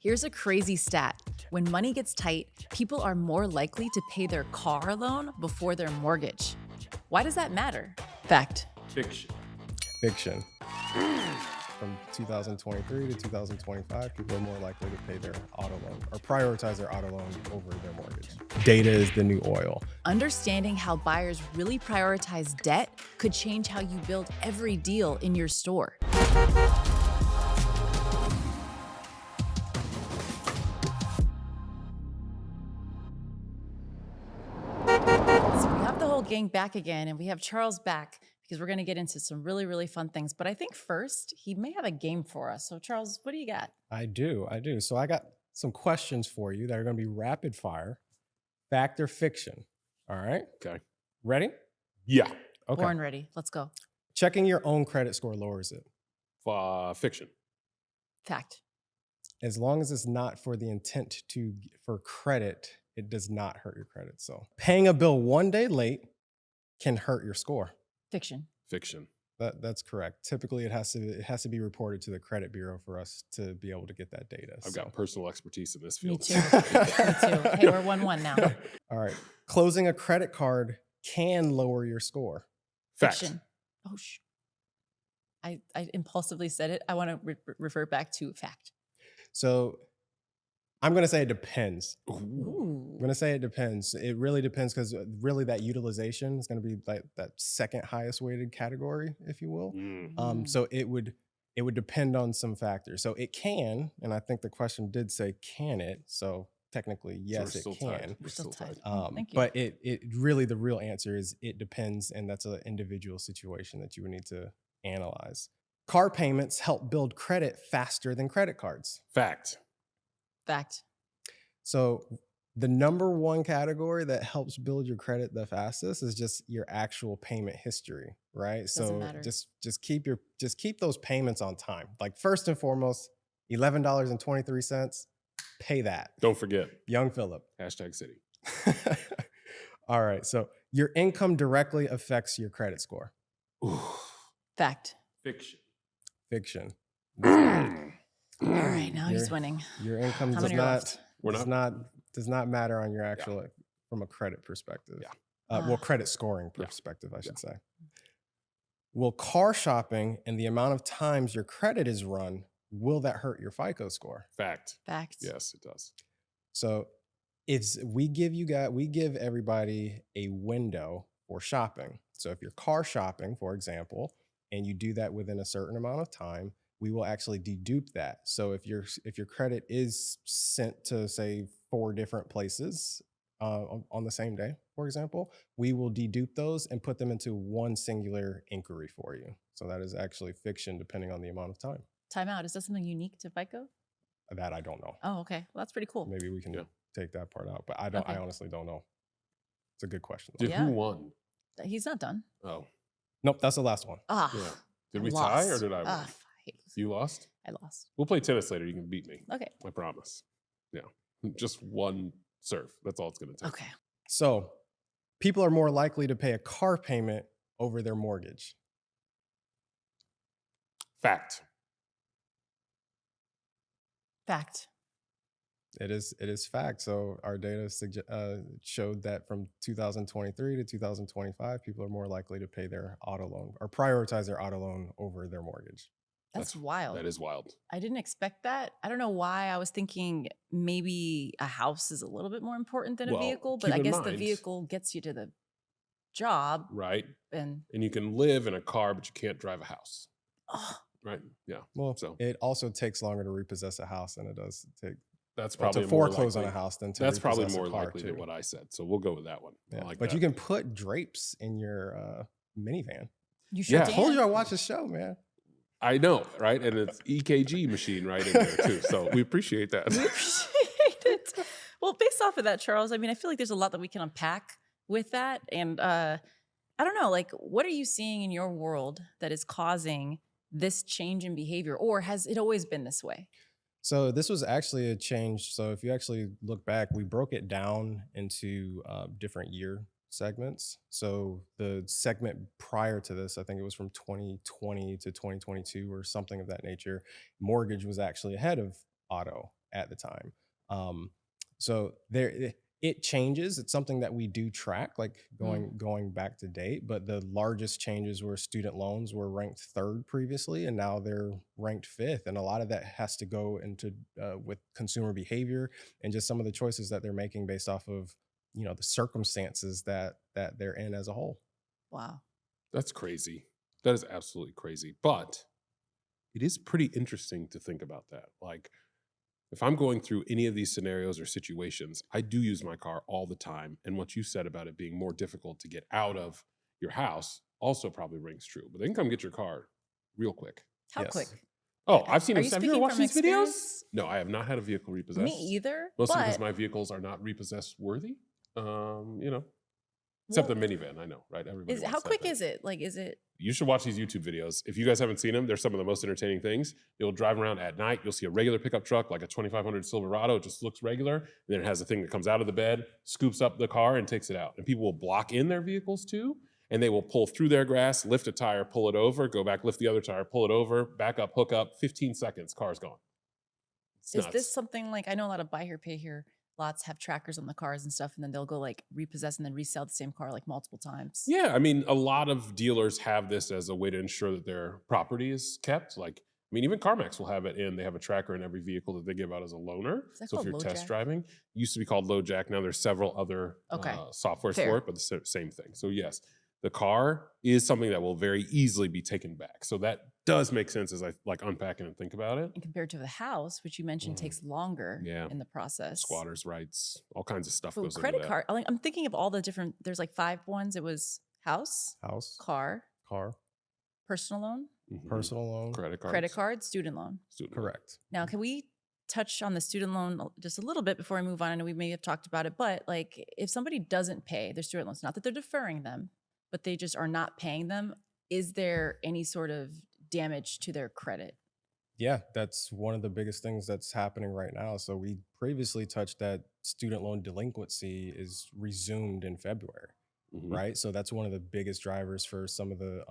Here's a crazy stat. When money gets tight, people are more likely to pay their car loan before their mortgage. Why does that matter? Fact. Fiction. Fiction. From 2023 to 2025, people are more likely to pay their auto loan or prioritize their auto loan over their mortgage. Data is the new oil. Understanding how buyers really prioritize debt could change how you build every deal in your store. So we have the whole gang back again, and we have Charles back because we're going to get into some really, really fun things. But I think first, he may have a game for us. So Charles, what do you got? I do. So I got some questions for you that are going to be rapid fire, fact or fiction. All right. Okay. Ready? Yeah. Okay. Born ready. Let's go. Checking your own credit score lowers it. Fiction. Fact. As long as it's not for the intent for credit, it does not hurt your credit. So paying a bill one day late can hurt your score. Fiction. Fiction. That's correct. Typically, it has to be reported to the credit bureau for us to be able to get that data. I've got personal expertise in this Me field. too. Me too. Hey, we're 1-1 now. All right. Closing a credit card can lower your score. Fact. Fiction. Oh, I impulsively said it. I want to refer back to fact. So I'm going to say it depends. Ooh. I'm going to say it depends. It really depends because really that utilization is going to be like that second highest weighted category, if you will. So it would depend on some factors. So it can, and I think the question did say, can it? So technically, yes, it can. We're still tied. Thank you. But it really, the real answer is it depends, and that's an individual situation that you would need to analyze. Car payments help build credit faster than credit cards. Fact. Fact. So the number one category that helps build your credit the fastest is just your actual payment history, right? Doesn't matter. just keep those payments on time. Like first and foremost, $11.23, pay that. Don't forget. Young Phillip. #city. All right. So your income directly affects your credit score. Ooh. Fact. Fiction. Fiction. All right, now he's winning. Your income How does many are left? does not matter on your actual from a credit perspective. Yeah. Well, credit scoring perspective, I should say. Will car shopping and the amount of times your credit is run, will that hurt your FICO score? Fact. Fact. Yes, it does. So we give everybody a window for shopping. So if you're car shopping, for example, and you do that within a certain amount of time, we will actually dedupe that. So if your credit is sent to say 4 different places on the same day, for example, we will dedupe those and put them into one singular inquiry for you. So that is actually fiction depending on the amount of time. Time out. Is that something unique to FICO? That I don't know. Oh, okay. Well, that's pretty cool. Maybe we can take that part out, but I honestly don't know. It's a good question. Did who won? He's not done. Oh. Nope, that's the last one. Ah. Yeah. Did we tie or did I win? You lost? I lost. We'll play tennis later. You can beat me. Okay. I promise. Yeah. Just one serve. That's all it's going to take. Okay. So people are more likely to pay a car payment over their mortgage. Fact. Fact. It is fact. So our data showed that from 2023 to 2025, people are more likely to pay their auto loan or prioritize their auto loan over their mortgage. That's wild. That is wild. I didn't expect that. I don't know why. I was thinking maybe a house is a little bit more important than a vehicle, but I guess the vehicle gets you to the job. Right. And you can live in a car, but you can't drive a house. Oh. Right. Yeah. Well, it also takes longer to repossess a house than it does take. That's probably to foreclose on a house than to that's probably repossess more a car likely too. than what I said. So we'll go with that one. Yeah. I like but that. You can put drapes in your minivan. You should. I told you I watched the show, man. I know, right? And it's EKG machine right in there too. So we appreciate that. We appreciate it. Well, based off of that, Charles, I mean, I feel like there's a lot that we can unpack with that. And I don't know, like, what are you seeing in your world that is causing this change in behavior, or has it always been this way? So this was actually a change. So if you actually look back, we broke it down into different year segments. So the segment prior to this, I think it was from 2020 to 2022 or something of that nature, mortgage was actually ahead of auto at the time. So it changes. It's something that we do track, like going back to date. But the largest changes were student loans were ranked third previously, and now they're ranked fifth. And a lot of that has to go into with consumer behavior and just some of the choices that they're making based off of the circumstances that they're in as a whole. Wow. That's crazy. That is absolutely crazy. But it is pretty interesting to think about that. Like, if I'm going through any of these scenarios or situations, I do use my car all the time. And what you said about it being more difficult to get out of your house also probably rings true. But they can come get your car real quick. How Yes. quick? Oh, I've seen Are them. you Have you ever speaking watched from these videos? experience? No, I have not had a vehicle repossessed. Me either. Mostly because but my vehicles are not repossessed worthy. Except the well, minivan, I know, right? Everybody how wants that quick thing. is it? Like, is it? You should watch these YouTube videos. If you guys haven't seen them, they're some of the most entertaining things. You'll drive around at night. You'll see a regular pickup truck, like a 2500 Silverado. It just looks regular. And then it has a thing that comes out of the bed, scoops up the car, and takes it out. And people will block in their vehicles too. And they will pull through their grass, lift a tire, pull it over, go back, lift the other tire, pull it over, back up, hook up. 15 seconds, car's gone. It's Is nuts. this something like, I know a lot of buy here, pay here lots have trackers on the cars and stuff, and then they'll go like repossess and then resell the same car like multiple times. Yeah, I mean, a lot of dealers have this as a way to ensure that their property is kept. Like, I mean, even CarMax will have it in. They have a tracker in every vehicle that they give out as a loaner. Is that So if called you're test LoJack? driving, it used to be called LoJack. Now there's several other Okay, softwares fair. for it, but the same thing. So yes, the car is something that will very easily be taken back. So that does make sense as I like unpacking and think about it. And compared to the house, which you mentioned takes longer Yeah. in the process. Squatters' rights, all kinds of stuff But goes into credit that. card, I'm thinking of all the different, there's like 5 ones. It was house, House, car, car, personal loan, Mhm. personal loan. Credit cards. credit card, student loan. Student loan. Correct. Now, can we touch on the student loan just a little bit before I move on? I know we may have talked about it, but like if somebody doesn't pay their student loans, not that they're deferring them, but they just are not paying them, is there any sort of damage to their credit? Yeah, that's one of the biggest things that's happening right now. So we previously touched that student loan delinquency is resumed in February, Mhm. right? So that's one of the biggest drivers for some of the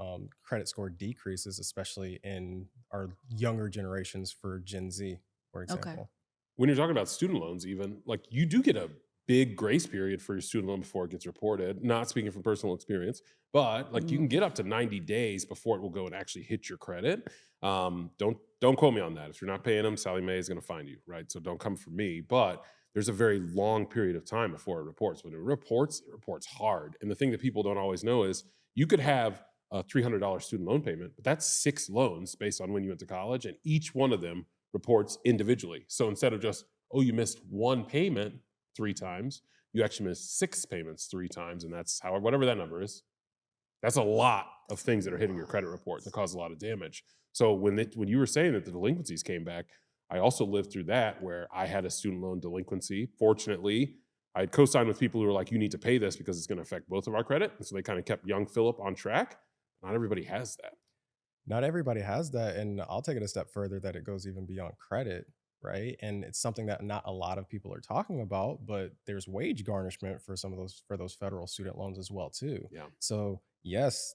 credit score decreases, especially in our younger generations for Gen Z, for example. When you're talking about student loans, even like you do get a big grace period for your student loan before it gets reported. Not speaking from personal experience, but like you can get up to 90 days before it will go and actually hit your credit. Don't quote me on that. If you're not paying them, Sally Mae is going to find you, right? So don't come for me. But there's a very long period of time before it reports. When it reports hard. And the thing that people don't always know is you could have a $300 student loan payment, but that's 6 loans based on when you went to college, and each one of them reports individually. So instead of just, oh, you missed one payment 3 times, you actually missed 6 payments 3 times, and that's how whatever that number is. That's a lot of things that are hitting your credit report that cause a lot of damage. So when you were saying that the delinquencies came back, I also lived through that where I had a student loan delinquency. Fortunately, I had co-signed with people who were like, you need to pay this because it's going to affect both of our credit. And so they kind of kept young Phillip on track. Not everybody has that. Not everybody has that. And I'll take it a step further that it goes even beyond credit, right? And it's something that not a lot of people are talking about, but there's wage garnishment for some of those federal student loans as well too. Yeah. So yes,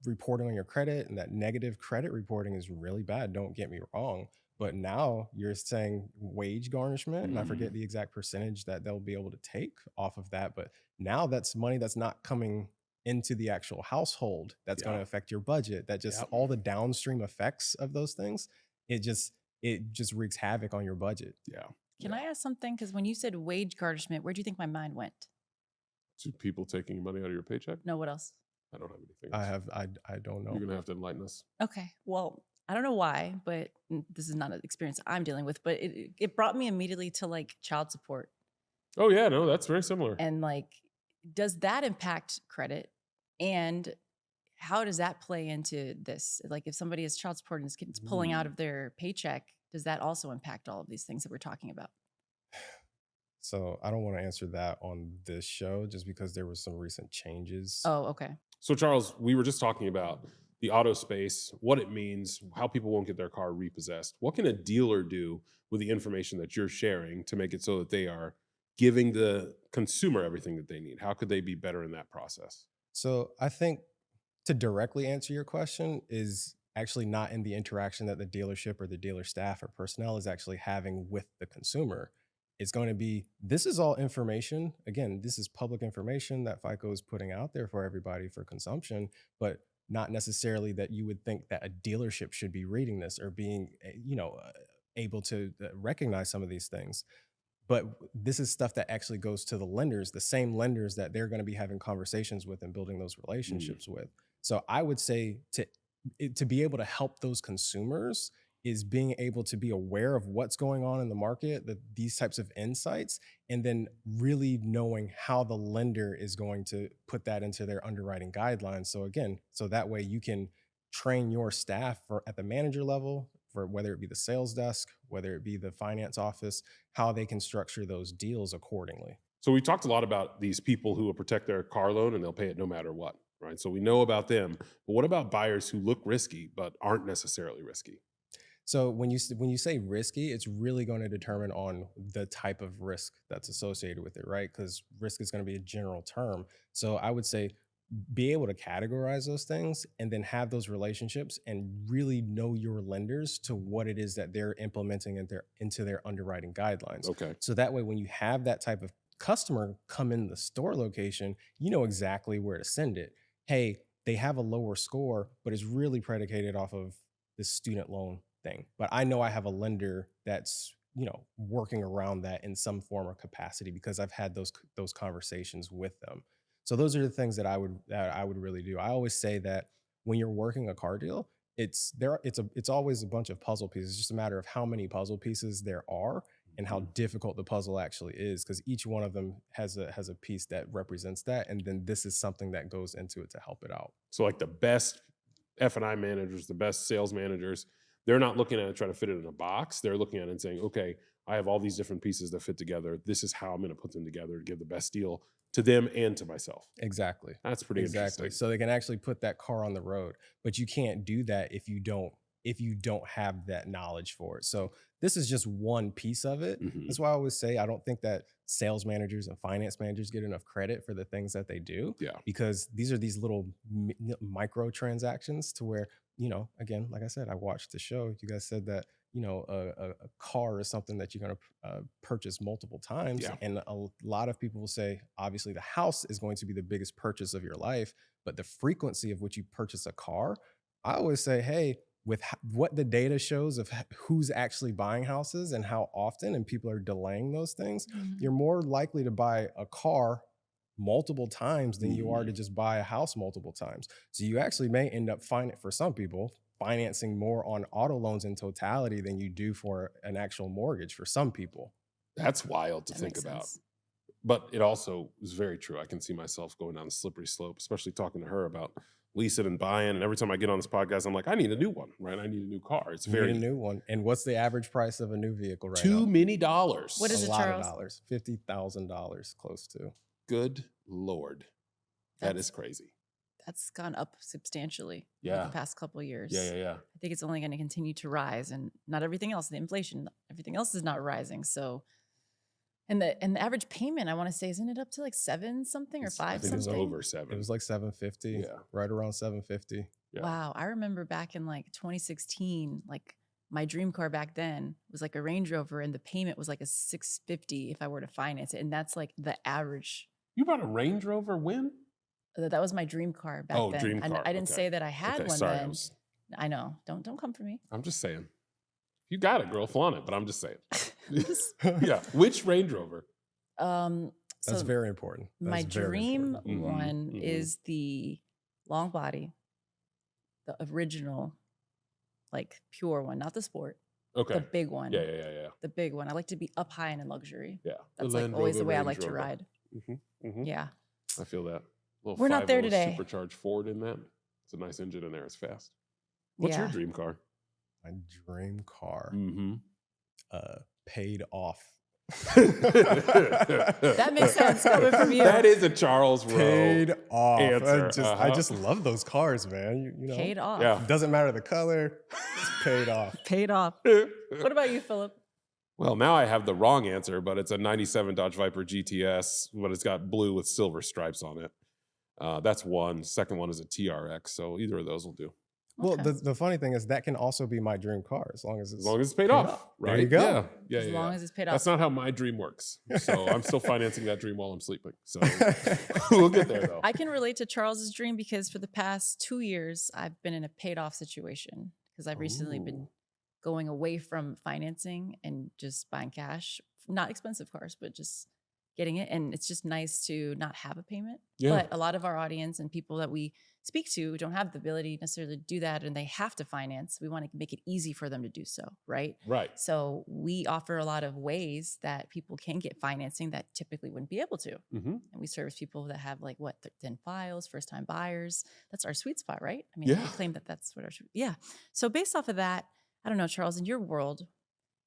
reporting on your credit and that negative credit reporting is really bad. Don't get me wrong. But now you're saying wage garnishment, and I forget the exact percentage that they'll be able to take off of that. But now that's money that's not coming into the actual household that's going to affect your budget. That just all the downstream effects of those things, it just wreaks havoc on your budget. Yeah. Can I ask something? Because when you said wage garnishment, where do you think my mind went? To people taking money out of your paycheck? No, what else? I don't have anything else. I don't know. You're going to have to enlighten us. Okay. Well, I don't know why, but this is not an experience I'm dealing with, but it brought me immediately to like child support. Oh yeah, no, that's very similar. And like, does that impact credit? And how does that play into this? Like if somebody has child support and it's pulling out of their paycheck, does that also impact all of these things that we're talking about? So I don't want to answer that on this show just because there were some recent changes. Oh, okay. So Charles, we were just talking about the auto space, what it means, how people won't get their car repossessed. What can a dealer do with the information that you're sharing to make it so that they are giving the consumer everything that they need? How could they be better in that process? So I think to directly answer your question is actually not in the interaction that the dealership or the dealer staff or personnel is actually having with the consumer. It's going to be, this is all information. Again, this is public information that FICO is putting out there for everybody for consumption, but not necessarily that you would think that a dealership should be reading this or being, able to recognize some of these things. But this is stuff that actually goes to the lenders, the same lenders that they're going to be having conversations with and building those relationships with. So I would say to be able to help those consumers is being able to be aware of what's going on in the market, these types of insights, and then really knowing how the lender is going to put that into their underwriting guidelines. So again, so that way you can train your staff at the manager level, for whether it be the sales desk, whether it be the finance office, how they can structure those deals accordingly. So we talked a lot about these people who will protect their car loan and they'll pay it no matter what, right? So we know about them, but what about buyers who look risky but aren't necessarily risky? So when you say risky, it's really going to determine on the type of risk that's associated with it, right? Because risk is going to be a general term. So I would say be able to categorize those things and then have those relationships and really know your lenders to what it is that they're implementing into their underwriting guidelines. Okay. So that way, when you have that type of customer come in the store location, you know exactly where to send it. Hey, they have a lower score, but it's really predicated off of this student loan thing. But I know I have a lender that's, working around that in some form or capacity because I've had those conversations with them. So those are the things that I would really do. I always say that when you're working a car deal, it's always a bunch of puzzle pieces. It's just a matter of how many puzzle pieces there are and how difficult the puzzle actually is, because each one of them has a piece that represents that, and then this is something that goes into it to help it out. So like the best F&I managers, the best sales managers, they're not looking at it trying to fit it in a box. They're looking at it and saying, okay, I have all these different pieces that fit together. This is how I'm going to put them together to give the best deal to them and to myself. Exactly. That's pretty interesting. So they can actually put that car on the road, but you can't do that if you don't have that knowledge for it. So this is just one piece of it. Mhm. That's why I always say I don't think that sales managers and finance managers get enough credit for the things that they do. Yeah. Because these are these little micro transactions to where, again, like I said, I watched the show. You guys said that, a car is something that you're going to purchase multiple times. Yeah. And a lot of people will say, obviously, the house is going to be the biggest purchase of your life, but the frequency of which you purchase a car, I always say, hey, with what the data shows of who's actually buying houses and how often, and people are delaying those things, you're more likely to buy a car multiple times than you are to just buy a house multiple times. So you actually may end up for some people, financing more on auto loans in totality than you do for an actual mortgage for some people. That's wild to That think makes about. sense. But it also is very true. I can see myself going down a slippery slope, especially talking to her about leasing and buying. And every time I get on this podcast, I'm like, I need a new one, right? I need a new car. It's You very need a new one. And what's the average price of a new vehicle right too now? many dollars. What is A it, lot Charles? of dollars. $50,000 close to. Good Lord. That That's- is crazy. That's gone up substantially Yeah. over the past couple of years. Yeah. I think it's only going to continue to rise, and not everything else, the inflation, everything else is not rising. So, and the average payment, I want to say, isn't it up to like 7 something or I 5 think it's something? over 7. It was like $750. Yeah. Right around $750. Yeah. Wow. I remember back in like 2016, like my dream car back then was like a Range Rover, and the payment was like a $650 if I were to finance it. And that's like the average. You bought a Range Rover when? That was my dream car back Oh, then. dream car, I didn't okay. say that I had Okay, one sorry. then. I know. Don't come for me. I'm just saying. You got it, girl. Flaunt it, but I'm just saying. Just- Yeah. Which Range Rover? That's so very important. my That's very dream important. one mhm. is the long body, the original, like pure one, not the sport, Okay. the big one. Yeah. The big one. I like to be up high and in luxury. Yeah. That's The like Land always the Rover way I Range like to Rover. ride. Mhm. Yeah. I feel that. Little We're not there 5.0 today. Supercharged Ford in that. It's a nice engine in there. It's fast. What's your Yeah. dream car? My dream car. Mm-hmm. Paid off. That makes sense coming from you. That is a Charles Rowe. Paid off. answer, I just love those cars, man. You know, Paid off. Yeah. doesn't matter the color. It's paid off. Paid off. What about you, Phillip? Well, now I have the wrong answer, but it's a 97 Dodge Viper GTS, but it's got blue with silver stripes on it. That's one. Second one is a TRX, so either of those will do. Well, Okay. the funny thing is that can also be my dream car as long as As long as it's paid paid off, off. right? There you go. As long as it's paid That's off. not how my dream works. So I'm still financing that dream while I'm sleeping. So we'll get there though. I can relate to Charles's dream because for the past 2 years, I've been in a paid off situation because I've recently been Ooh. going away from financing and just buying cash, not expensive cars, but just getting it. And it's just nice to not have a payment. Yeah. But a lot of our audience and people that we speak to don't have the ability necessarily to do that and they have to finance. We want to make it easy for them to do so, right? Right. So we offer a lot of ways that people can get financing that typically wouldn't be able to. Mm-hmm. And we service people that have like what, thin files, first time buyers. That's our sweet spot, right? I mean, Yeah. we claim that that's what yeah. So based off of that, I don't know, Charles, in your world,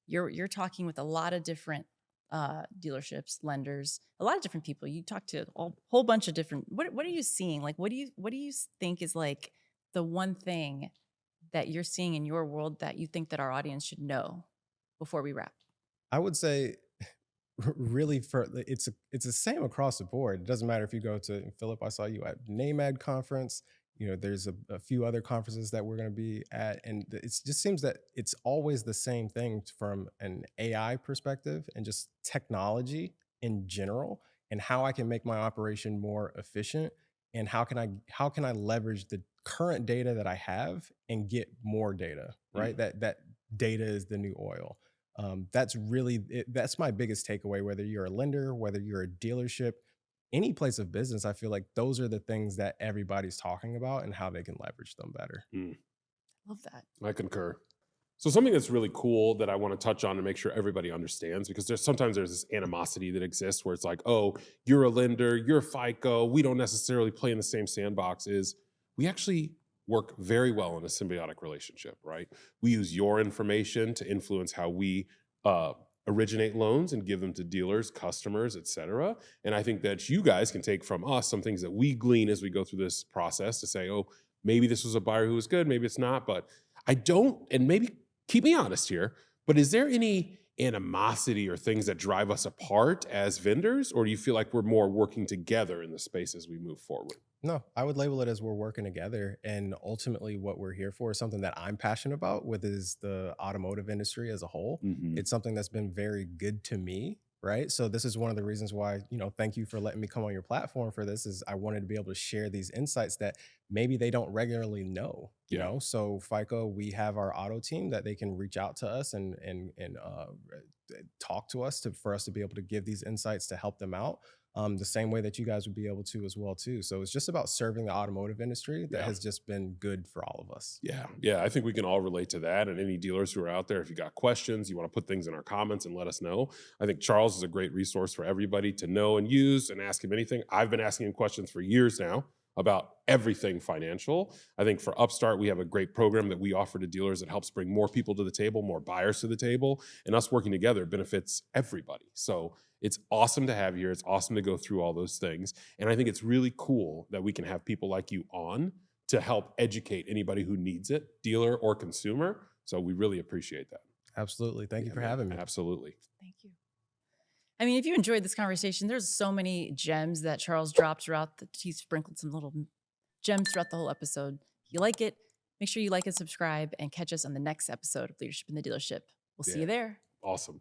you're talking with a lot of different dealerships, lenders, a lot of different people. You talk to a whole bunch of different. What are you seeing? Like, what do you think is like the one thing that you're seeing in your world that you think that our audience should know before we wrap? I would say really it's the same across the board. It doesn't matter if you go to Phillip, I saw you at NAMED conference. There's a few other conferences that we're going to be at, and it just seems that it's always the same thing from an AI perspective and just technology in general, and how I can make my operation more efficient, and how can I leverage the current data that I have and get more data, right? That data is the new oil. That's really that's my biggest takeaway. Whether you're a lender, whether you're a dealership, any place of business, I feel like those are the things that everybody's talking about and how they can leverage them better. Love that. I concur. So something that's really cool that I want to touch on and make sure everybody understands, because sometimes there's this animosity that exists where it's like, oh, you're a lender, you're FICO, we don't necessarily play in the same sandbox. Is we actually work very well in a symbiotic relationship, right? We use your information to influence how we originate loans and give them to dealers, customers, et cetera. And I think that you guys can take from us some things that we glean as we go through this process to say, oh, maybe this was a buyer who was good, maybe it's not, but I don't, and maybe keep me honest here, but is there any animosity or things that drive us apart as vendors, or do you feel like we're more working together in the space as we move forward? No, I would label it as we're working together. And ultimately, what we're here for is something that I'm passionate about, with is the automotive industry as a whole. It's something that's been very good to me, right? So this is one of the reasons why, thank you for letting me come on your platform for this, is I wanted to be able to share these insights that maybe they don't regularly know, you know? So FICO, we have our auto team that they can reach out to us and talk to us for us to be able to give these insights to help them out. The same way that you guys would be able to as well too. So it's just about serving the automotive industry that has just been good for all of us. Yeah. I think we can all relate to that. And any dealers who are out there, if you got questions, you want to put things in our comments and let us know. I think Charles is a great resource for everybody to know and use, and ask him anything. I've been asking him questions for years now about everything financial. I think for Upstart, we have a great program that we offer to dealers that helps bring more people to the table, more buyers to the table, and us working together benefits everybody. So it's awesome to have you here. It's awesome to go through all those things. And I think it's really cool that we can have people like you on to help educate anybody who needs it, dealer or consumer. So we really appreciate that. Absolutely. Thank you for having me. Absolutely. Thank you. I mean, if you enjoyed this conversation, there's so many gems that Charles dropped throughout. He sprinkled some little gems throughout the whole episode. If you like it, make sure you like and subscribe, and catch us on the next episode of Leadership in the Dealership. We'll see you there. Awesome.